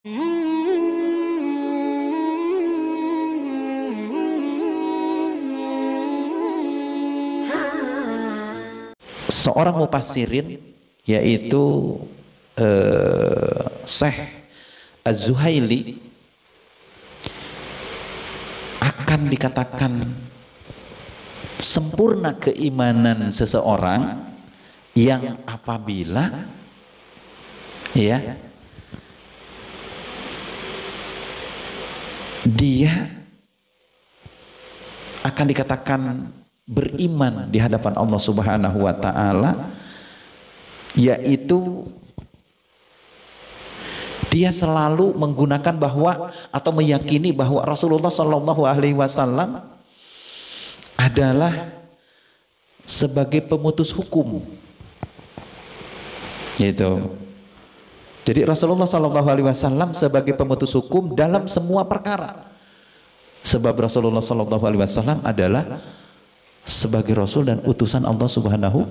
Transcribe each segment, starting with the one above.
Seorang mufassirin yaitu Syekh Az-Zuhaili akan dikatakan sempurna keimanan seseorang yang apabila ya dia akan dikatakan beriman di hadapan Allah Subhanahu wa taala, yaitu dia selalu menggunakan bahwa atau meyakini bahwa Rasulullah Shallallahu Alaihi Wasallam adalah sebagai pemutus hukum, gitu. Jadi Rasulullah Shallallahu Alaihi Wasallam sebagai pemutus hukum dalam semua perkara, sebab Rasulullah Shallallahu Alaihi Wasallam adalah sebagai Rasul dan utusan Allah Subhanahu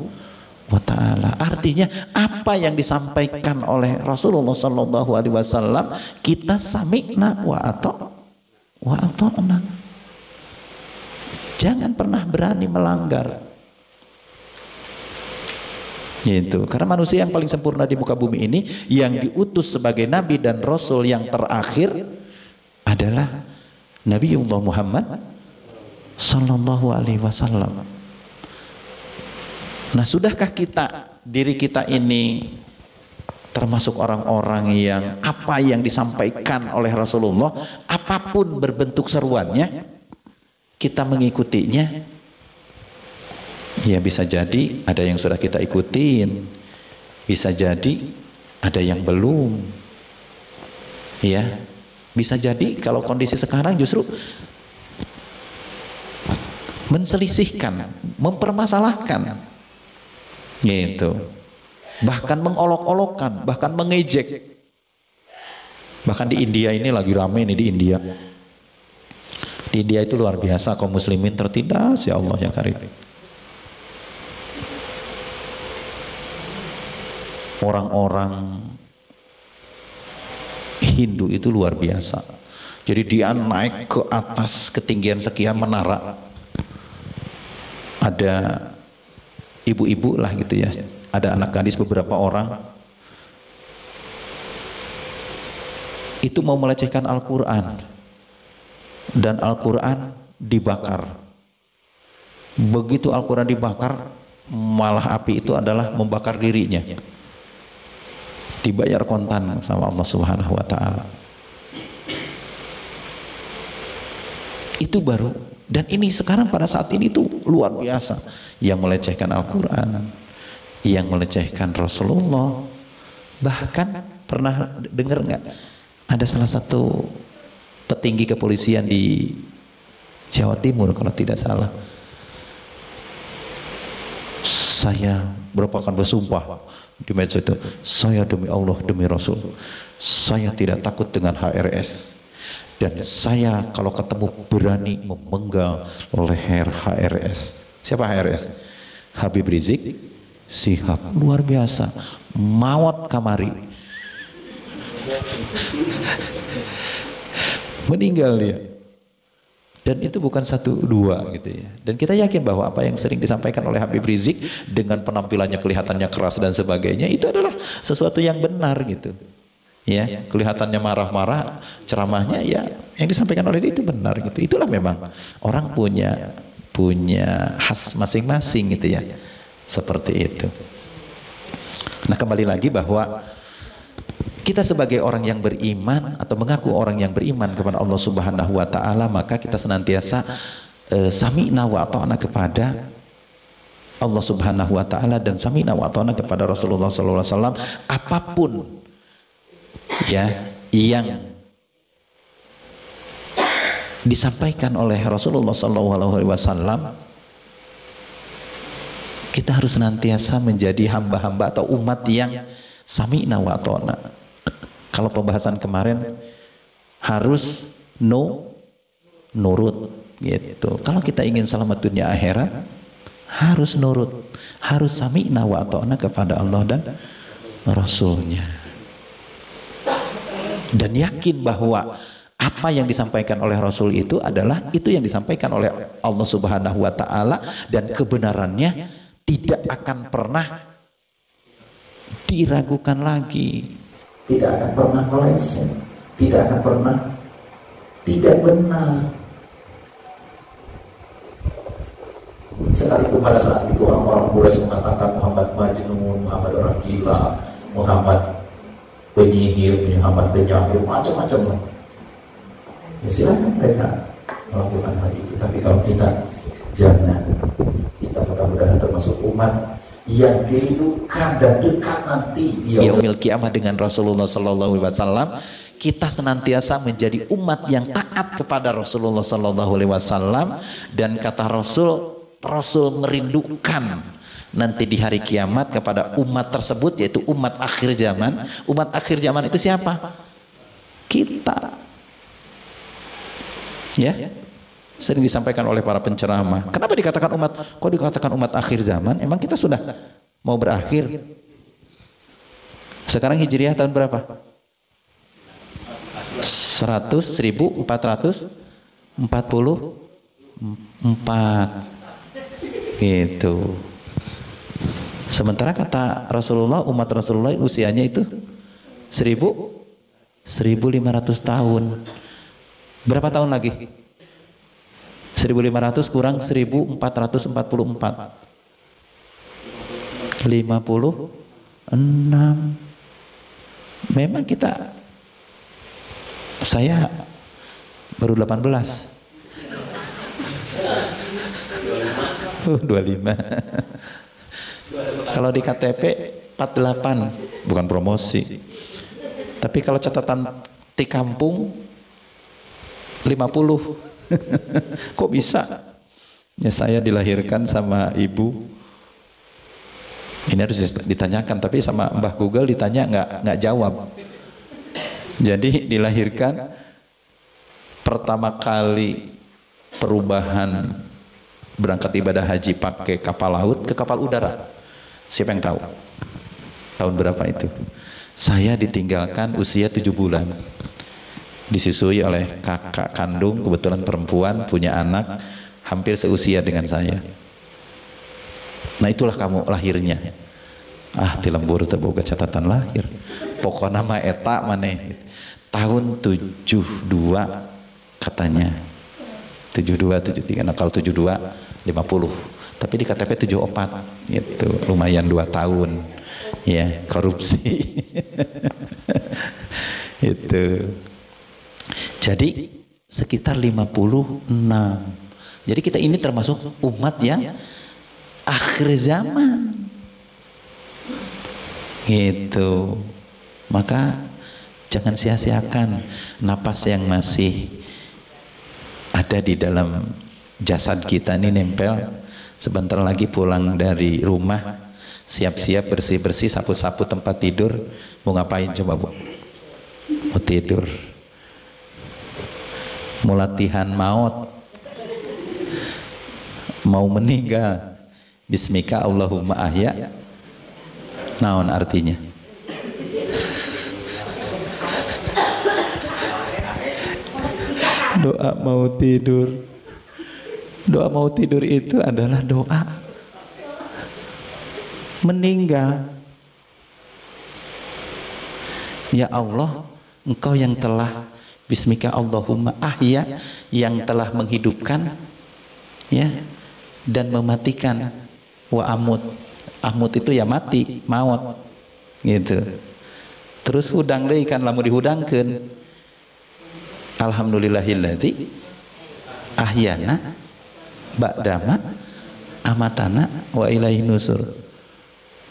wa ta'ala. Artinya apa yang disampaikan oleh Rasulullah Sallallahu Alaihi Wasallam kita sami'na wa ata'na. Jangan pernah berani melanggar, gitu. Karena manusia yang paling sempurna di muka bumi ini, yang diutus sebagai Nabi dan Rasul yang terakhir adalah Nabiullah Muhammad Sallallahu Alaihi Wasallam. Nah, sudahkah diri kita ini termasuk orang-orang yang apa yang disampaikan oleh Rasulullah, apapun berbentuk seruannya, kita mengikutinya? Ya, bisa jadi ada yang sudah kita ikutin, bisa jadi ada yang belum. Ya, bisa jadi kalau kondisi sekarang justru menselisihkan, mempermasalahkan, gitu. Bahkan mengolok-olokkan, bahkan mengejek. Bahkan di India ini lagi rame nih, di India. Di India itu luar biasa, kaum muslimin tertindas, ya Allah yang karim. Orang-orang Hindu itu luar biasa. Jadi dia naik ke atas ketinggian sekian menara. Ada ibu-ibu lah gitu ya, ada anak gadis beberapa orang itu mau melecehkan Al-Quran, dan Al-Quran dibakar. Begitu Al-Quran dibakar, malah api itu adalah membakar dirinya, dibayar kontan sama Allah Subhanahu wa ta'ala. Itu baru. Dan ini sekarang pada saat ini tuh luar biasa, yang melecehkan Al-Quran, yang melecehkan Rasulullah. Bahkan pernah dengar nggak, ada salah satu petinggi kepolisian di Jawa Timur kalau tidak salah, saya akan bersumpah di medsos itu, saya demi Allah demi Rasul, saya tidak takut dengan HRS. Dan saya kalau ketemu berani memenggal leher HRS. Siapa HRS? Habib Rizik Sihab. Luar biasa. Mawat kamari. Meninggal dia. Dan itu bukan satu dua gitu ya. Dan kita yakin bahwa apa yang sering disampaikan oleh Habib Rizik dengan penampilannya kelihatannya keras dan sebagainya, itu adalah sesuatu yang benar gitu. Ya, kelihatannya marah-marah, ceramahnya ya yang disampaikan oleh dia itu benar gitu. Itulah memang orang punya khas masing-masing gitu ya, seperti itu. Nah, kembali lagi bahwa kita sebagai orang yang beriman atau mengaku orang yang beriman kepada Allah Subhanahu wa ta'ala, maka kita senantiasa sami'na wa ata'na kepada Allah Subhanahu wa ta'ala dan sami'na wa ata'na kepada Rasulullah sallallahu alaihi wasallam, apapun ya yang disampaikan oleh Rasulullah Sallallahu Alaihi Wasallam. Kita harus senantiasa menjadi hamba-hamba atau umat yang sami'na wa ata'na. Kalau pembahasan kemarin harus nurut gitu. Kalau kita ingin selamat dunia akhirat, harus nurut, harus sami'na wa ata'na kepada Allah dan Rasulnya. dan yakin bahwa apa yang disampaikan oleh Rasul itu adalah itu yang disampaikan oleh Allah Subhanahu wa taala, dan kebenarannya tidak akan pernah diragukan lagi, tidak akan pernah meleset, tidak akan pernah tidak benar. Sekalipun pada saat itu orang-orang Quraisy mengatakan Muhammad majnun, Muhammad orang gila, Muhammad penyihir, Muhammad penyamir, macam-macam. Ya silakan mereka melakukan hal itu. Tapi kalau kita jangan, kita mudah-mudahan termasuk umat yang dirindukan dan dekat nanti di yaumil kiamah dengan Rasulullah Sallallahu Alaihi Wasallam. Kita senantiasa menjadi umat yang taat kepada Rasulullah Sallallahu Alaihi Wasallam, dan kata Rasul merindukan nanti di hari kiamat kepada umat tersebut, yaitu umat akhir zaman. Umat akhir zaman itu siapa? Kita. Ya, sering disampaikan oleh para penceramah. Kenapa dikatakan umat? Kok dikatakan umat akhir zaman? Emang kita sudah mau berakhir? Sekarang Hijriah tahun berapa? 1444 gitu. Sementara kata Rasulullah, umat Rasulullah usianya itu 1500 tahun. Berapa tahun lagi? 1500 kurang 1444, 56. Memang saya baru 18. 25. Kalau di KTP 48, bukan promosi. Tapi kalau catatan di kampung 50. Kok bisa? Ya saya dilahirkan sama ibu. Ini harus ditanyakan, tapi sama Mbah Google ditanya nggak jawab. Jadi dilahirkan pertama kali perubahan berangkat ibadah haji pakai kapal laut ke kapal udara. Siapa yang tahu? Tahun berapa itu? Saya ditinggalkan usia 7 bulan. Disusui oleh kakak kandung, kebetulan perempuan, punya anak hampir seusia dengan saya. Nah itulah kamu lahirnya. Ah di lembur terbuka catatan lahir. Pokoknya nama eta maneh. Tahun 72 katanya. 72, 73. Nah kalau 72 50. Tapi di KTP 74. Gitu. Lumayan 2 tahun. Ya, korupsi. Itu. Jadi sekitar 56. Jadi kita ini termasuk umat yang akhir zaman. Gitu. Maka jangan sia-siakan napas yang masih ada di dalam jasad kita ini nempel. Sebentar lagi pulang dari rumah, siap-siap bersih-bersih, sapu-sapu tempat tidur. Mau ngapain coba Bu? Mau tidur. Mau latihan maut, mau meninggal. Bismika Allahumma ahya. Naon artinya? Doa mau tidur. Doa mau tidur itu adalah doa meninggal. Ya Allah, Engkau yang telah Bismika Allahumma ahya, yang telah menghidupkan ya dan mematikan. Wa amut. Amut itu ya mati, maut. Gitu. Terus hudang deui kan lamun dihudangkeun. Alhamdulillahilladzi ahyana ba'dama amatana wa ilaihi nusur.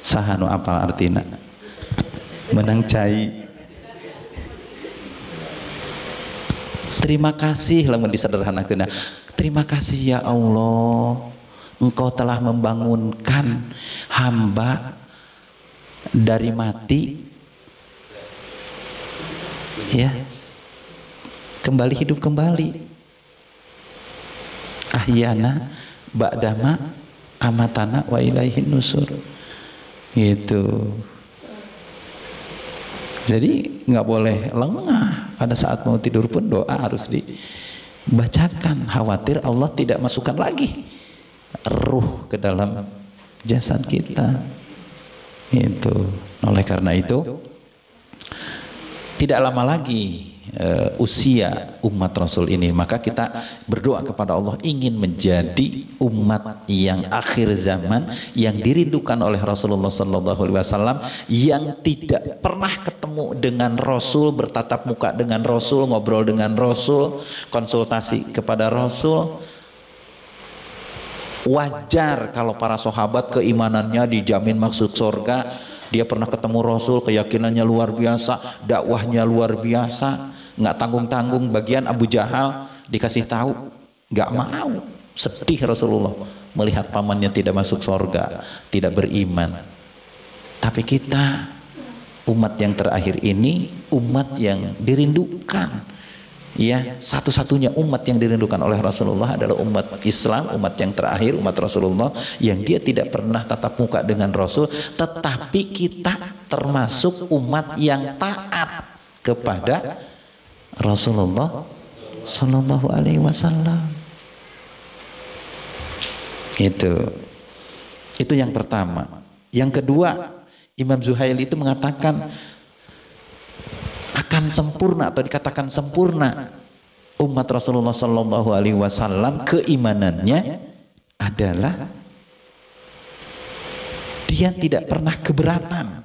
Sahanu apal artina? Menang cai. Terima kasih lamun disederhanakeun. Terima kasih ya Allah, Engkau telah membangunkan hamba dari mati, ya, kembali hidup kembali. Ahyana ba'dama amatana wa ilaihin nusur. Gitu. Jadi nggak boleh lengah pada saat mau tidur pun doa harus dibacakan, khawatir Allah tidak masukkan lagi ruh ke dalam jasad kita. Itu oleh karena itu tidak lama lagi usia umat Rasul ini, maka kita berdoa kepada Allah ingin menjadi umat yang akhir zaman, yang dirindukan oleh Rasulullah SAW, yang tidak pernah ketemu dengan Rasul, bertatap muka dengan Rasul, ngobrol dengan Rasul, konsultasi kepada Rasul. Wajar kalau para sahabat keimanannya dijamin masuk surga. Dia pernah ketemu Rasul, keyakinannya luar biasa, dakwahnya luar biasa, nggak tanggung-tanggung. Bagian Abu Jahal dikasih tahu, nggak mau. Sedih Rasulullah melihat pamannya tidak masuk surga, tidak beriman. Tapi kita umat yang terakhir ini, umat yang dirindukan. Ya, satu-satunya umat yang dirindukan oleh Rasulullah adalah umat Islam, umat yang terakhir, umat Rasulullah, yang dia tidak pernah tatap muka dengan Rasul, tetapi kita termasuk umat yang taat kepada Rasulullah Sallallahu Alaihi Wasallam. Itu yang pertama. Yang kedua, Imam Zuhaili itu mengatakan akan sempurna atau dikatakan sempurna umat Rasulullah Sallallahu Alaihi Wasallam keimanannya adalah dia tidak pernah keberatan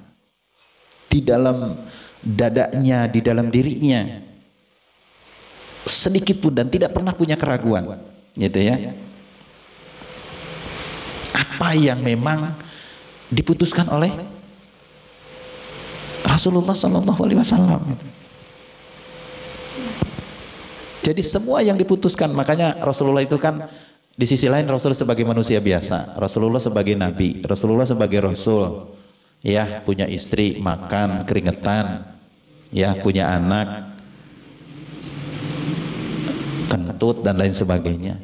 di dalam dadanya, di dalam dirinya sedikit pun, dan tidak pernah punya keraguan, gitu ya. Apa yang memang diputuskan oleh Rasulullah Sallallahu Alaihi Wasallam. Jadi semua yang diputuskan, makanya Rasulullah itu kan di sisi lain Rasul sebagai manusia biasa, Rasulullah sebagai nabi, Rasulullah sebagai Rasul, ya punya istri, makan, keringetan, ya punya anak, kentut dan lain sebagainya.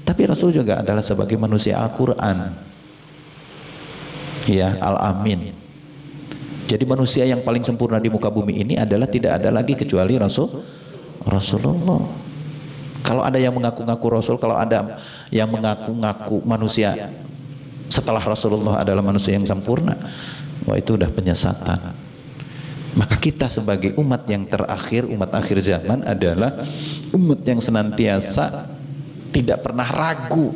Tapi Rasul juga adalah sebagai manusia Al-Quran, ya Al-Amin. Jadi manusia yang paling sempurna di muka bumi ini adalah tidak ada lagi kecuali Rasulullah. Kalau ada yang mengaku-ngaku Rasul, kalau ada yang mengaku-ngaku manusia setelah Rasulullah adalah manusia yang sempurna, wah itu udah penyesatan. Maka kita sebagai umat yang terakhir, umat akhir zaman adalah umat yang senantiasa tidak pernah ragu,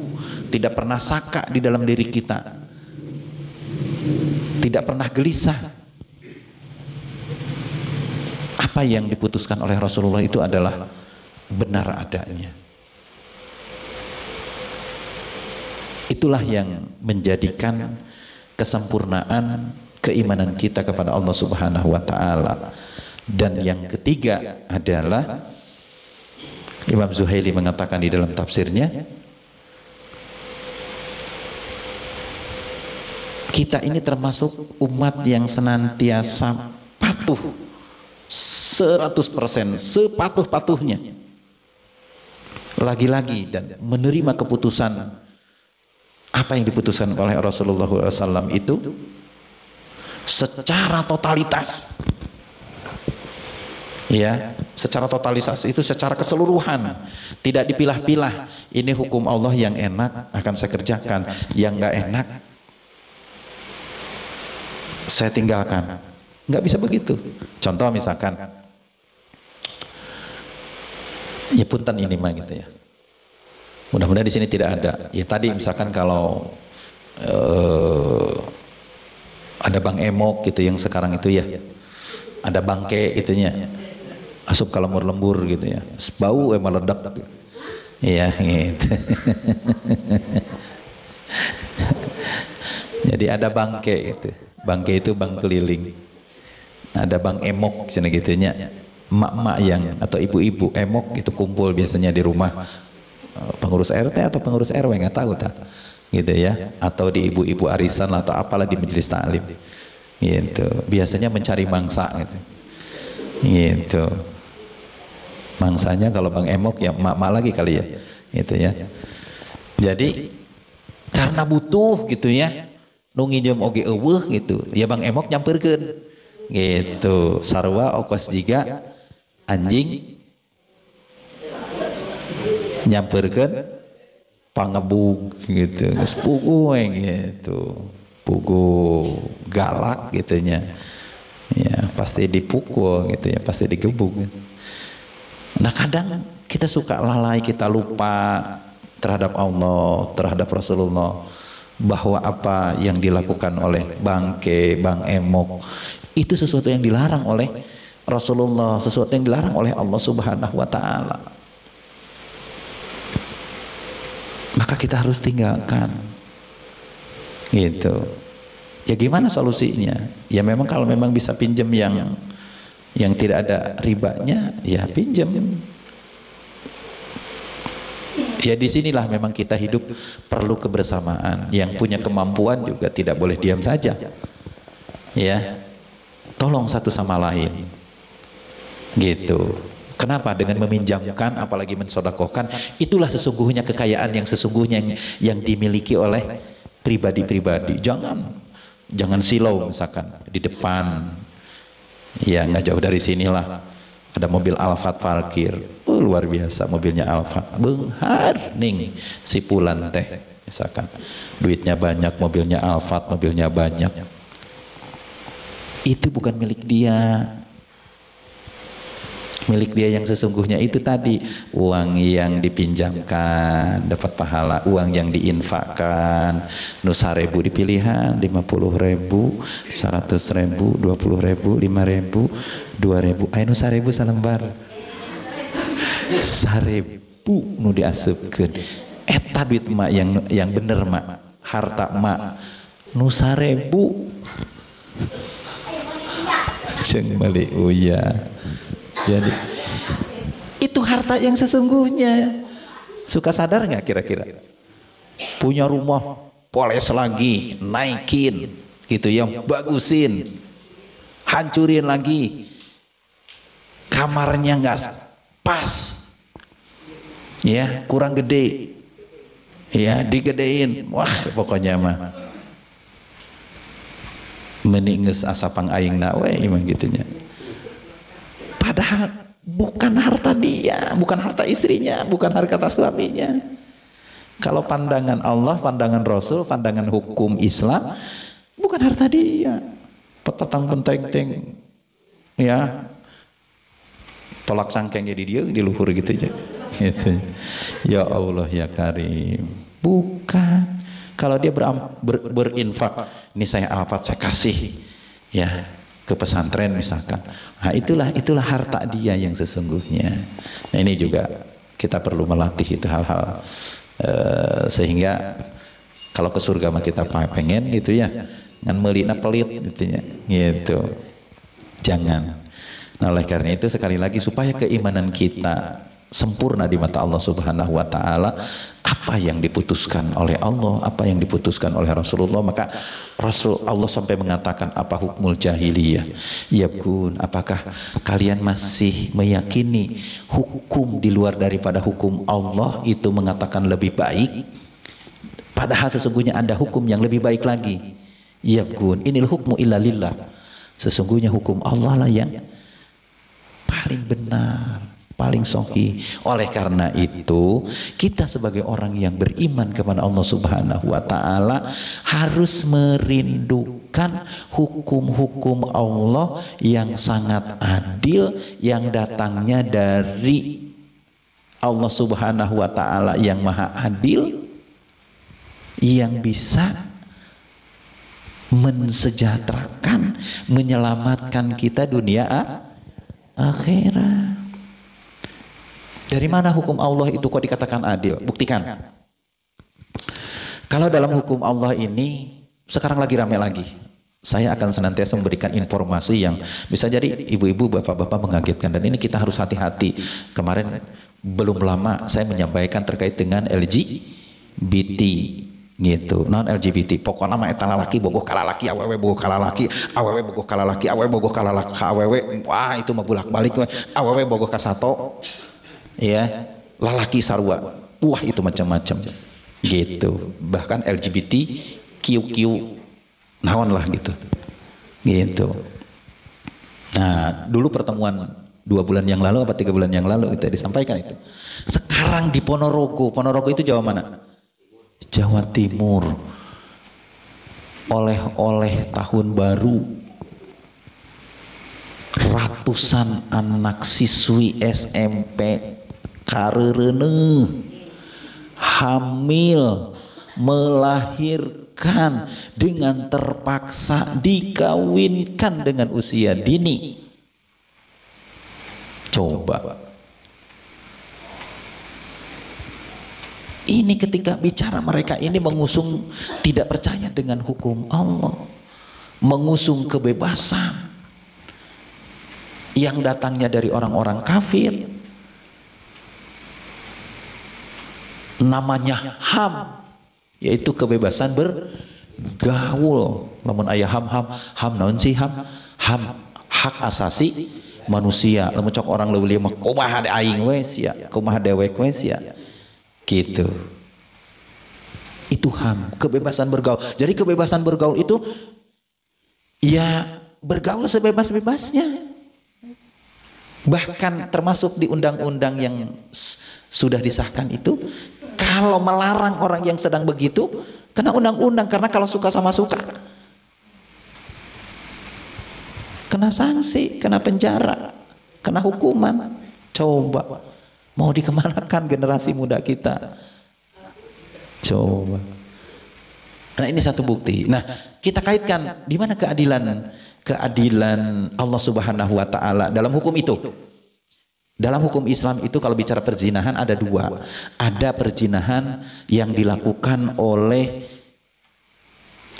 tidak pernah saka di dalam diri kita, tidak pernah gelisah. Apa yang diputuskan oleh Rasulullah itu adalah benar adanya. Itulah yang menjadikan kesempurnaan keimanan kita kepada Allah Subhanahu wa Ta'ala. Dan yang ketiga adalah Imam Zuhaili mengatakan di dalam tafsirnya, kita ini termasuk umat yang senantiasa patuh 100%, sepatuh-patuhnya lagi-lagi dan menerima keputusan apa yang diputuskan oleh Rasulullah SAW itu secara totalitas, ya secara totalitas itu secara keseluruhan, tidak dipilah-pilah. Ini hukum Allah, yang enak akan saya kerjakan, yang nggak enak saya tinggalkan. Nggak bisa begitu. Contoh misalkan, ya punten ini mah gitu ya. Mudah-mudahan di sini tidak ada. Ya tadi misalkan kalau ada Bang Emok gitu yang sekarang itu ya, ada bangke itunya, asup kalau lembur gitu ya, bau meledak. Iya gitu. Jadi ada bangke itu. Bangke itu bang keliling. Ada Bang Emok sini gitunya, emak-emak yang atau ibu-ibu emok itu kumpul biasanya di rumah pengurus RT atau pengurus RW, nggak tahu tak gitu ya, atau di ibu-ibu arisan atau apalah di majelis taklim gitu, biasanya mencari mangsa gitu mangsanya. Kalau Bang Emok ya emak-emak lagi kali ya gitu ya. Jadi karena butuh gitu ya, nungi jam oge eueuh gitu ya, Bang Emok nyamperkeun gitu. Sarua ongkos juga anjing nyamperkeun pangebug gitu. Geus pugu we gitu. Pugu galak gitunya. Ya, pasti dipukul gitu ya, pasti digebuk. Nah, kadang kita suka lalai, kita lupa terhadap Allah, terhadap Rasulullah, bahwa apa yang dilakukan oleh bangke, bang emok itu sesuatu yang dilarang oleh Rasulullah, sesuatu yang dilarang oleh Allah Subhanahu wa taala. Maka kita harus tinggalkan. Gitu. Ya gimana solusinya? Ya memang kalau memang bisa pinjam yang tidak ada ribanya, ya pinjam. Ya disinilah memang kita hidup perlu kebersamaan. Yang punya kemampuan juga tidak boleh diam saja. Ya, tolong satu sama lain. Gitu. Kenapa? Dengan meminjamkan, apalagi mensodakohkan, itulah sesungguhnya kekayaan yang sesungguhnya yang dimiliki oleh pribadi-pribadi. Jangan silau misalkan di depan. Ya nggak jauh dari sinilah ada mobil Alphard parkir. Luar biasa mobilnya Alphard. Benghar ning si Pulan teh misalkan. Duitnya banyak, mobilnya Alphard, mobilnya banyak. Itu bukan milik dia. Milik dia yang sesungguhnya itu tadi, uang yang dipinjamkan dapat pahala, uang yang diinfakkan, nu 1.000 di pilihan, 50.000, 100.000, 20.000, 5.000, 2.000, ayo nu 1.000 salembar, 1.000 nu diasupkeun. Eta duit emak yang bener mak, harta emak nu 1.000 jeung meuli uya. Jadi itu harta yang sesungguhnya. Suka sadar nggak kira-kira? Punya rumah, poles lagi, naikin, gitu ya, bagusin, hancurin lagi, kamarnya nggak pas, ya kurang gede, ya digedein, wah pokoknya mah meninges asapang aing nawe emang gitunya. Padahal bukan harta dia, bukan harta istrinya, bukan harta suaminya. Kalau pandangan Allah, pandangan Rasul, pandangan hukum Islam, bukan harta dia. Petatang penteng-teng, ya, tolak sangkeng jadi dia di luhur gitu aja. Gitu. Ya Allah ya Karim, bukan. Kalau dia berinfak, ini saya Alphard saya kasih, ya, ke pesantren misalkan. Nah, itulah harta dia yang sesungguhnya. Nah, ini juga kita perlu melatih itu hal-hal sehingga kalau ke surga mah kita pengen gitu ya, ngan meulina pelit gitu ya. Gitu. Jangan. Nah, oleh karena itu sekali lagi supaya keimanan kita sempurna di mata Allah Subhanahu wa taala, apa yang diputuskan oleh Allah, apa yang diputuskan oleh Rasulullah, maka Allah sampai mengatakan apa hukmul jahiliyah. Yabgun, apakah kalian masih meyakini hukum di luar daripada hukum Allah itu mengatakan lebih baik, padahal sesungguhnya ada hukum yang lebih baik lagi. Yabgun, inil hukmu illa lillah. Sesungguhnya hukum Allah lah yang paling benar, paling sahih. Oleh karena itu, kita sebagai orang yang beriman kepada Allah Subhanahu wa taala harus merindukan hukum-hukum Allah yang sangat adil, yang datangnya dari Allah Subhanahu wa taala yang maha adil, yang bisa mensejahterakan, menyelamatkan kita dunia akhirat. Dari mana hukum Allah itu kok dikatakan adil? Buktikan. Kalau dalam hukum Allah ini sekarang lagi rame lagi, saya akan senantiasa memberikan informasi yang bisa jadi ibu-ibu, bapak-bapak mengagetkan, dan ini kita harus hati-hati. Kemarin belum lama saya menyampaikan terkait dengan LGBT gitu, non LGBT. Pokoknya mah eta lalaki bogoh ka lalaki, awewe bogoh ka lalaki, awewe bogoh ka lalaki, awewe bogoh ka lalaki, awewe, wah itu mah bolak-balik, awewe bogoh ka sato. Ya, lalaki sarua, wah itu macam-macam gitu. Bahkan LGBT QQ naon lah gitu. Nah, dulu pertemuan 2 bulan yang lalu apa 3 bulan yang lalu itu disampaikan itu. Sekarang di Ponorogo, Ponorogo itu Jawa mana? Jawa Timur. Oleh-oleh tahun baru, ratusan anak siswi SMP kareureuneung hamil, melahirkan dengan terpaksa, dikawinkan dengan usia dini. Coba. Ini ketika bicara mereka ini mengusung tidak percaya dengan hukum Allah, mengusung kebebasan yang datangnya dari orang-orang kafir, namanya HAM, yaitu kebebasan bergaul. Lamun aya ham naon sih ham hak asasi manusia. Lamun cok orang leuwih mah kumaha aing we sia, kumaha dewek we sia. Gitu. Itu HAM, kebebasan bergaul. Jadi kebebasan bergaul itu ya bergaul sebebas-bebasnya. Bahkan termasuk di undang-undang yang sudah disahkan itu, kalau melarang orang yang sedang begitu, kena undang-undang. Karena kalau suka sama suka, kena sanksi, kena penjara, kena hukuman. Coba, mau dikemanakan generasi muda kita? Coba. Nah, ini satu bukti. Nah, kita kaitkan di mana keadilan Allah Subhanahu wa taala dalam hukum itu. Dalam hukum Islam itu kalau bicara perzinahan ada 2. Ada perzinahan yang dilakukan oleh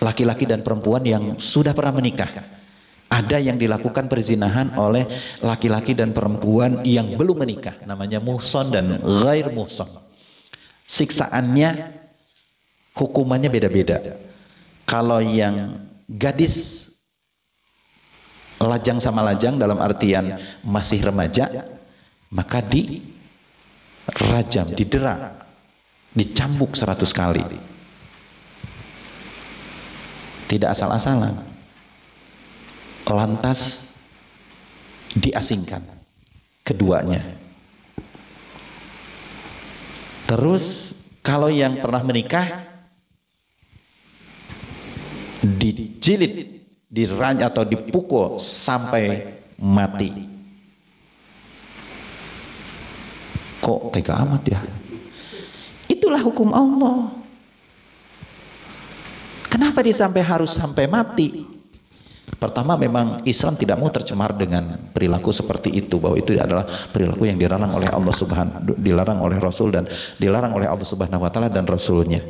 laki-laki dan perempuan yang sudah pernah menikah. Ada yang dilakukan perzinahan oleh laki-laki dan perempuan yang belum menikah. Namanya muhson dan ghair muhson. Siksaannya, hukumannya beda-beda. Kalau yang gadis lajang sama lajang dalam artian masih remaja, maka dirajam, didera, dicambuk 100 kali. Tidak asal-asalan. Lantas diasingkan keduanya. Terus kalau yang pernah menikah dijilid, diranja atau dipukul sampai mati. Kok tega amat ya? Itulah hukum Allah. Kenapa dia harus sampai mati? Pertama, memang Islam tidak mau tercemar dengan perilaku seperti itu, bahwa itu adalah perilaku yang dilarang oleh Allah dilarang oleh Rasul dan dilarang oleh Allah Subhanahu wa taala dan Rasulnya.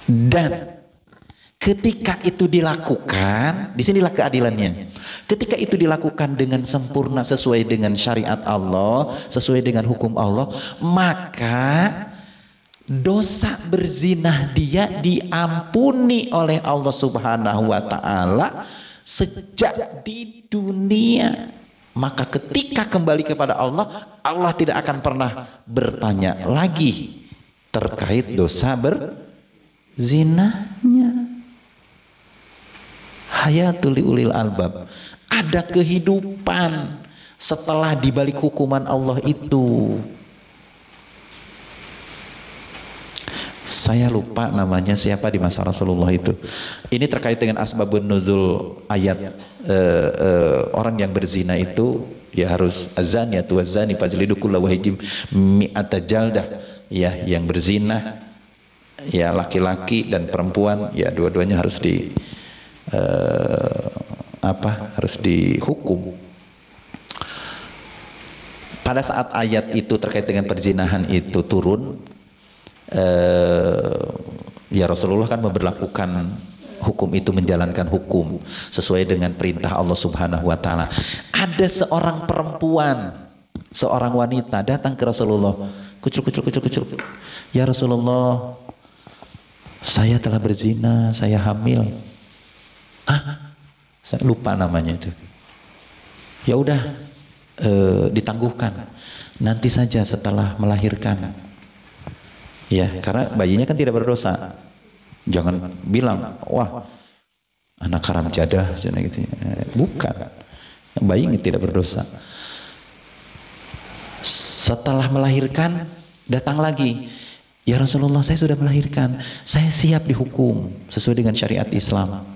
Dan ketika itu dilakukan, disinilah keadilannya. Ketika itu dilakukan dengan sempurna sesuai dengan syariat Allah, sesuai dengan hukum Allah, maka dosa berzinah dia diampuni oleh Allah Subhanahu wa taala sejak di dunia. Maka ketika kembali kepada Allah, Allah tidak akan pernah bertanya lagi terkait dosa berzinahnya. Hayatul ulil albab, ada kehidupan setelah dibalik hukuman Allah itu. Saya lupa namanya siapa di masa Rasulullah itu. Ini terkait dengan asbabun nuzul ayat. Orang yang berzina itu ya harus azaniyatu wazani fajlidu kulla wahidin mi'ata jaldah. Ya, yang berzina ya laki-laki dan perempuan ya dua-duanya harus harus dihukum. Pada saat ayat itu terkait dengan perzinahan itu turun, ya Rasulullah kan memberlakukan hukum itu, menjalankan hukum sesuai dengan perintah Allah Subhanahu wa taala. Ada seorang perempuan, seorang wanita datang ke Rasulullah, kucul. Ya Rasulullah, saya telah berzina, saya hamil. Saya lupa namanya itu. Ya udah, ditangguhkan. Nanti saja setelah melahirkan. Ya, karena bayinya kan tidak berdosa. Jangan bilang, wah, anak haram jadah, gitu. Bukan. bayi tidak berdosa. Setelah melahirkan datang lagi, ya Rasulullah saya sudah melahirkan, saya siap dihukum sesuai dengan syariat Islam.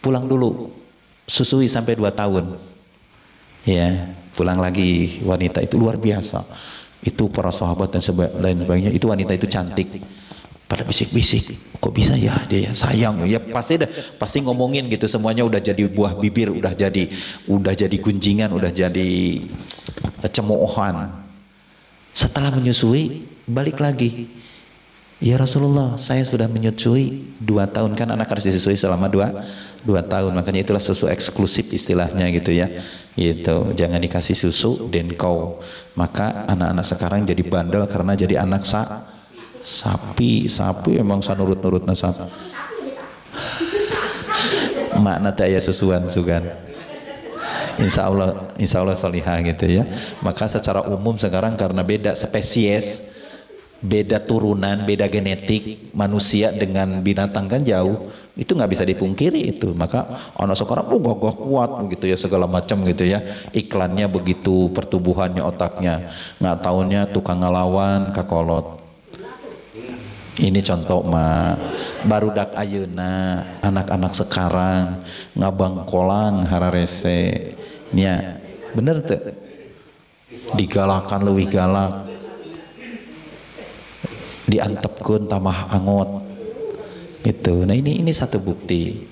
Pulang dulu, susui sampai 2 tahun. Ya, pulang lagi. Wanita itu luar biasa. Itu para sahabat dan lain sebagainya, itu wanita itu cantik. Pada bisik-bisik, kok bisa ya dia ya sayang ya, pasti ngomongin gitu, semuanya udah jadi buah bibir, udah jadi gunjingan, udah jadi cemoohan. Setelah menyusui balik lagi, ya Rasulullah saya sudah menyusui 2 tahun, kan anak harus disusui selama 2 tahun, makanya itulah susu eksklusif istilahnya gitu ya, gitu. Jangan dikasih susu denkau, maka anak-anak sekarang jadi bandel karena jadi anak sapi emang sanurut-nurutna sapi. Makna daya susuan sugan. Insya Allah solihah gitu ya. Maka secara umum sekarang karena beda spesies, beda turunan, beda genetik manusia dengan binatang kan jauh, itu nggak bisa dipungkiri itu. Maka anak sekarang gagah kuat gitu ya, segala macam gitu ya, iklannya begitu, pertumbuhannya, otaknya, nggak taunya tukang ngelawan kakolot. Ini contoh barudak ayeuna, anak-anak sekarang ngabang kolang hararese nya, bener tuh digalakan leuwih galak, diantepkeun tamah angot gitu. Nah ini satu bukti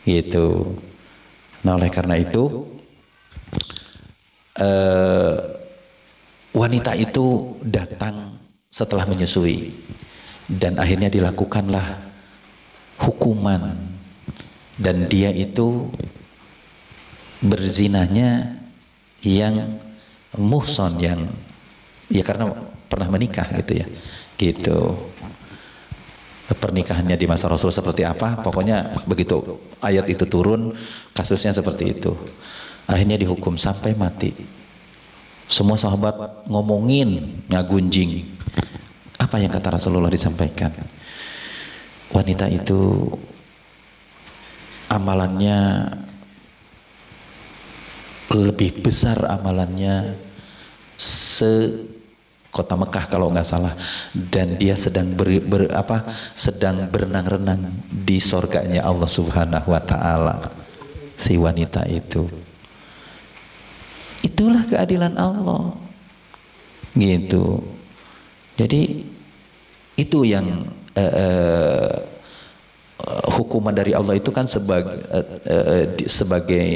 gitu. Nah oleh karena itu wanita itu datang setelah menyusui dan akhirnya dilakukanlah hukuman, dan dia itu berzinahnya yang muhson, yang ya karena pernah menikah gitu ya, gitu. Pernikahannya di masa Rasul seperti apa, pokoknya begitu ayat itu turun kasusnya seperti itu, akhirnya dihukum sampai mati. Semua sahabat ngomongin, ngagunjing. Apa yang kata Rasulullah disampaikan? Wanita itu amalannya lebih besar, amalannya kota Mekah kalau nggak salah, dan dia sedang sedang berenang-renang di sorganya Allah Subhanahu Wa Taala. Si wanita itu, itulah keadilan Allah, gitu. Jadi itu yang hukuman dari Allah itu kan sebagai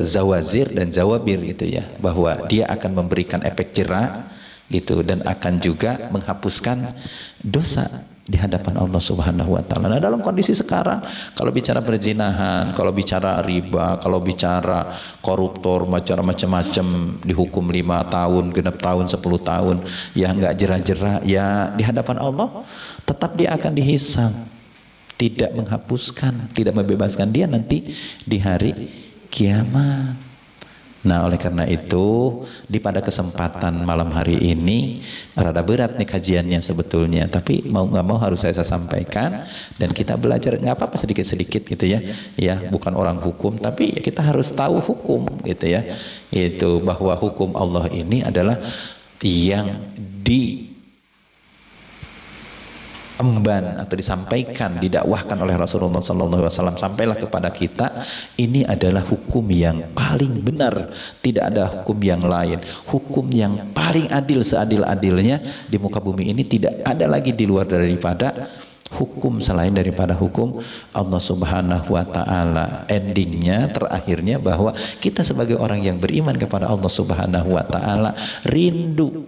zawazir dan zawabir gitu ya, bahwa dia akan memberikan efek jera gitu, dan akan juga menghapuskan dosa di hadapan Allah Subhanahu Wa Taala. Nah dalam kondisi sekarang, kalau bicara perzinahan, kalau bicara riba, kalau bicara koruptor, macam-macam dihukum 5 tahun, 6 tahun, 10 tahun, ya nggak jera-jera, ya di hadapan Allah tetap dia akan dihisab, tidak menghapuskan, tidak membebaskan dia nanti di hari kiamat. Nah oleh karena itu pada kesempatan malam hari ini rada berat nih kajiannya sebetulnya, tapi mau nggak mau harus saya sampaikan, dan kita belajar nggak apa-apa sedikit-sedikit gitu ya, ya bukan orang hukum tapi ya kita harus tahu hukum gitu ya, itu bahwa hukum Allah ini adalah yang emban atau disampaikan, didakwahkan oleh Rasulullah SAW sampailah kepada kita. Ini adalah hukum yang paling benar, tidak ada hukum yang lain, hukum yang paling adil, seadil-adilnya di muka bumi ini. Tidak ada lagi di luar daripada hukum selain daripada hukum Allah Subhanahu Wa Taala. Endingnya, terakhirnya, bahwa kita sebagai orang yang beriman kepada Allah Subhanahu Wa Taala rindu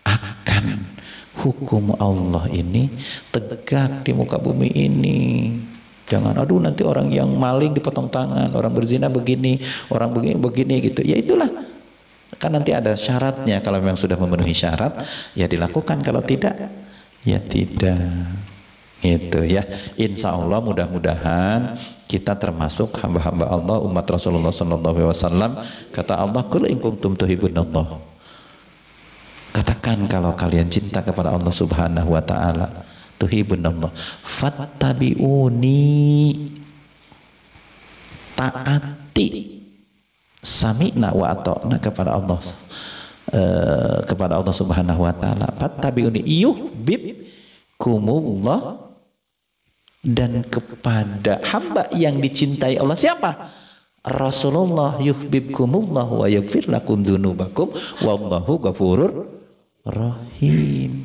akan hukum Allah ini tegak di muka bumi ini. Jangan aduh nanti orang yang maling dipotong tangan, orang berzina begini, orang begini gitu. Ya itulah, kan nanti ada syaratnya. Kalau memang sudah memenuhi syarat ya dilakukan, kalau tidak ya tidak. Itu ya. Insya Allah mudah-mudahan kita termasuk hamba-hamba Allah, umat Rasulullah SAW. Kata Allah, qul in kuntum tuhibbunallah, katakan kalau kalian cinta kepada Allah Subhanahu Wa Taala, tuhibbunallah, fattabi'uni, taati sami'na wa ata'na kepada Allah, kepada Allah Subhanahu wa taala. Fattabi'uni yuhibbukumullah, dan kepada hamba yang dicintai Allah siapa? Rasulullah. Yuhibbukumullah wa yaghfir lakum dzunubakum wallahu ghafurur rahim.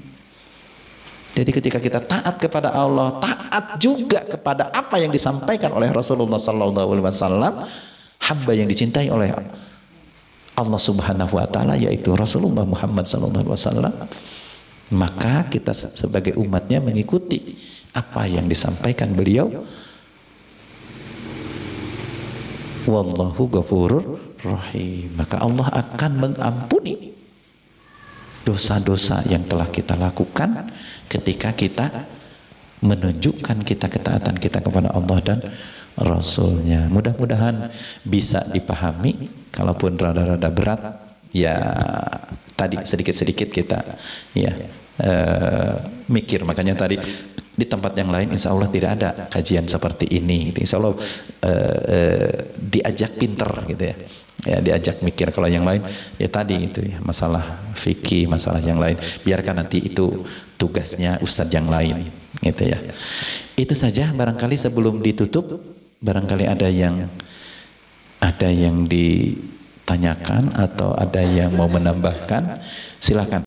Jadi ketika kita taat kepada Allah, taat juga kepada apa yang disampaikan oleh Rasulullah sallallahu alaihi wasallam, hamba yang dicintai oleh Allah Subhanahu wa taala yaitu Rasulullah Muhammad sallallahu alaihi wasallam, maka kita sebagai umatnya mengikuti apa yang disampaikan beliau. Wallahu ghafurur rahim. Maka Allah akan mengampuni dosa-dosa yang telah kita lakukan ketika kita menunjukkan ketaatan kita kepada Allah dan Rasulnya. Mudah-mudahan bisa dipahami. Kalaupun rada-rada berat, ya tadi sedikit-sedikit kita ya mikir. Makanya tadi di tempat yang lain insya Allah tidak ada kajian seperti ini. Insya Allah diajak pinter gitu ya. Ya diajak mikir. Kalau yang lain ya tadi itu ya, masalah fikih, masalah yang lain biarkan nanti itu tugasnya ustadz yang lain gitu ya. Itu saja barangkali sebelum ditutup, barangkali ada yang ditanyakan atau ada yang mau menambahkan, silakan.